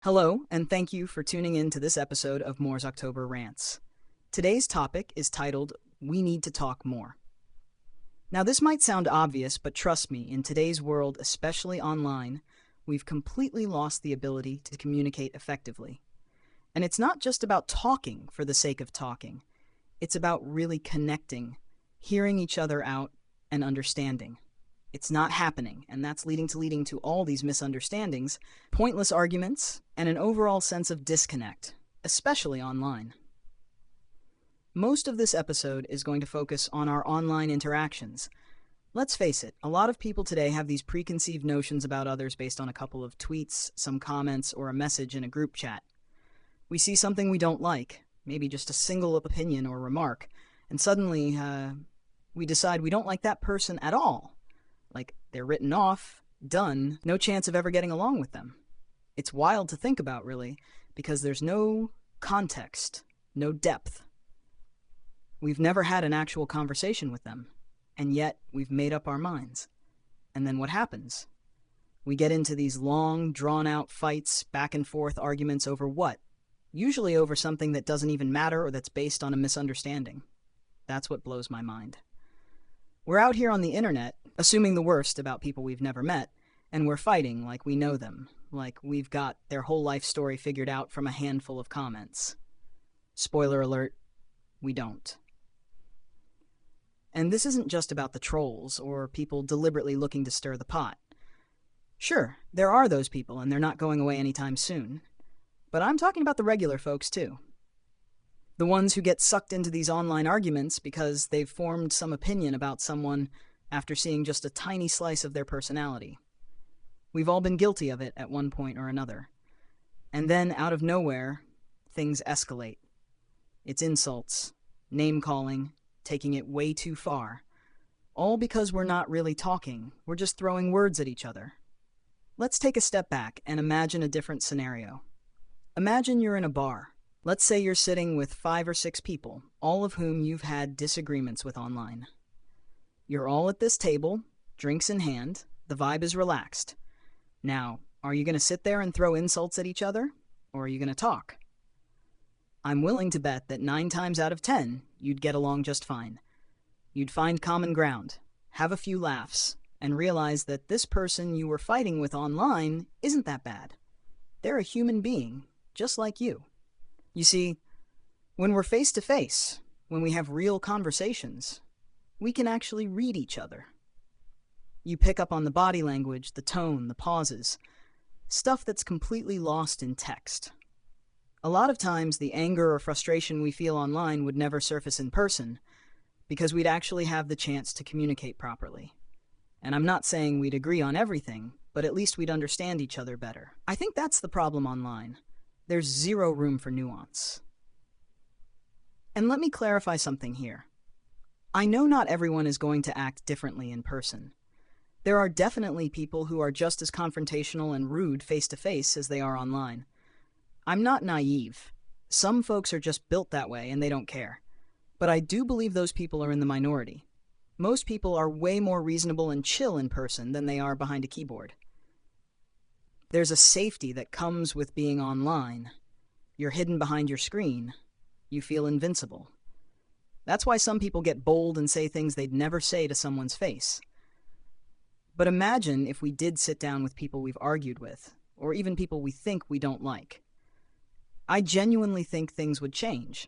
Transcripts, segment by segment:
Hello, and thank you for tuning in to this episode of Moore's October Rants. Today's topic is titled, We Need to Talk More. Now, this might sound obvious, but trust me, in today's world, especially online, we've completely lost the ability to communicate effectively. And it's not just about talking for the sake of talking. It's about really connecting, hearing each other out, and understanding. It's not happening, and that's leading to all these misunderstandings, pointless arguments, and an overall sense of disconnect, especially online. Most of this episode is going to focus on our online interactions. Let's face it, a lot of people today have these preconceived notions about others based on a couple of tweets, some comments, or a message in a group chat. We see something we don't like, maybe just a single opinion or remark, and suddenly we decide we don't like that person at all. Like, they're written off, done, no chance of ever getting along with them. It's wild to think about, really, because there's no context, no depth. We've never had an actual conversation with them, and yet we've made up our minds. And then what happens? We get into these long, drawn-out fights, back and forth arguments over what? Usually over something that doesn't even matter or that's based on a misunderstanding. That's what blows my mind. We're out here on the internet, assuming the worst about people we've never met, and we're fighting like we know them, like we've got their whole life story figured out from a handful of comments. Spoiler alert, we don't. And this isn't just about the trolls or people deliberately looking to stir the pot. Sure, there are those people, and they're not going away anytime soon. But I'm talking about the regular folks, too. The ones who get sucked into these online arguments because they've formed some opinion about someone after seeing just a tiny slice of their personality. We've all been guilty of it at one point or another. And then, out of nowhere, things escalate. It's insults, name-calling, taking it way too far. All because we're not really talking, we're just throwing words at each other. Let's take a step back and imagine a different scenario. Imagine you're in a bar. Let's say you're sitting with 5 or 6 people, all of whom you've had disagreements with online. You're all at this table, drinks in hand, the vibe is relaxed. Now, are you going to sit there and throw insults at each other, or are you going to talk? I'm willing to bet that 9 times out of 10, you'd get along just fine. You'd find common ground, have a few laughs, and realize that this person you were fighting with online isn't that bad. They're a human being, just like you. You see, when we're face to face, when we have real conversations, we can actually read each other. You pick up on the body language, the tone, the pauses, stuff that's completely lost in text. A lot of times, the anger or frustration we feel online would never surface in person, because we'd actually have the chance to communicate properly. And I'm not saying we'd agree on everything, but at least we'd understand each other better. I think that's the problem online. There's zero room for nuance. And let me clarify something here. I know not everyone is going to act differently in person. There are definitely people who are just as confrontational and rude face-to-face as they are online. I'm not naive. Some folks are just built that way and they don't care. But I do believe those people are in the minority. Most people are way more reasonable and chill in person than they are behind a keyboard. There's a safety that comes with being online. You're hidden behind your screen. You feel invincible. That's why some people get bold and say things they'd never say to someone's face. But imagine if we did sit down with people we've argued with, or even people we think we don't like. I genuinely think things would change.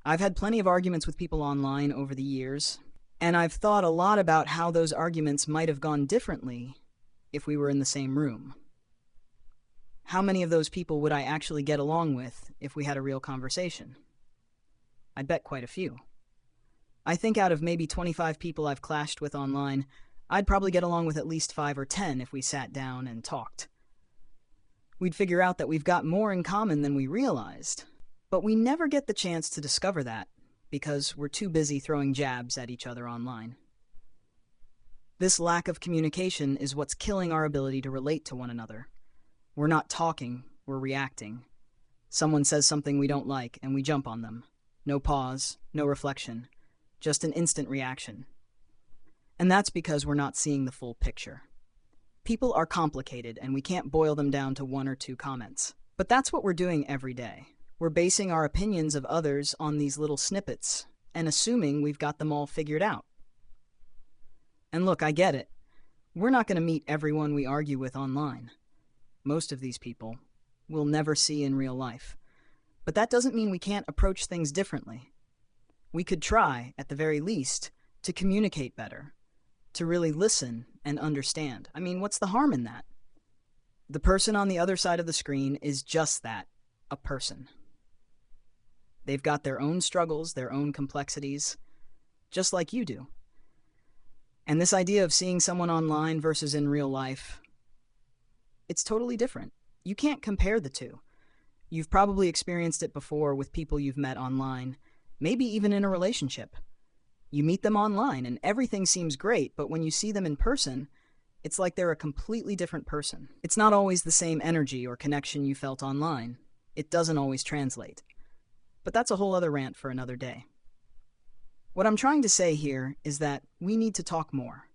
I've had plenty of arguments with people online over the years, and I've thought a lot about how those arguments might have gone differently if we were in the same room. How many of those people would I actually get along with if we had a real conversation? I'd bet quite a few. I think out of maybe 25 people I've clashed with online, I'd probably get along with at least 5 or 10 if we sat down and talked. We'd figure out that we've got more in common than we realized, but we never get the chance to discover that because we're too busy throwing jabs at each other online. This lack of communication is what's killing our ability to relate to one another. We're not talking, we're reacting. Someone says something we don't like, and we jump on them. No pause, no reflection, just an instant reaction. And that's because we're not seeing the full picture. People are complicated, and we can't boil them down to one or two comments. But that's what we're doing every day. We're basing our opinions of others on these little snippets and assuming we've got them all figured out. And look, I get it. We're not going to meet everyone we argue with online. Most of these people we'll never see in real life. But that doesn't mean we can't approach things differently. We could try, at the very least, to communicate better, to really listen and understand. I mean, what's the harm in that? The person on the other side of the screen is just that, a person. They've got their own struggles, their own complexities, just like you do. And this idea of seeing someone online versus in real life, it's totally different. You can't compare the two. You've probably experienced it before with people you've met online, maybe even in a relationship. You meet them online and everything seems great, but when you see them in person, it's like they're a completely different person. It's not always the same energy or connection you felt online. It doesn't always translate. But that's a whole other rant for another day. What I'm trying to say here is that we need to talk more.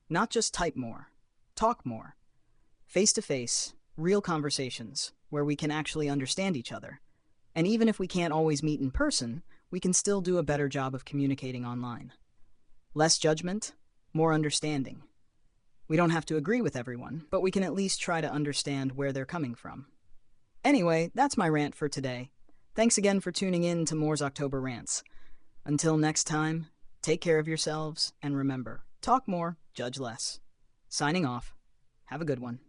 Not just type more. Talk more. Face-to-face, real conversations where we can actually understand each other. And even if we can't always meet in person, we can still do a better job of communicating online. Less judgment, more understanding. We don't have to agree with everyone, but we can at least try to understand where they're coming from. Anyway, that's my rant for today. Thanks again for tuning in to Moore's October Rants. Until next time, take care of yourselves, and remember, talk more, judge less. Signing off. Have a good one.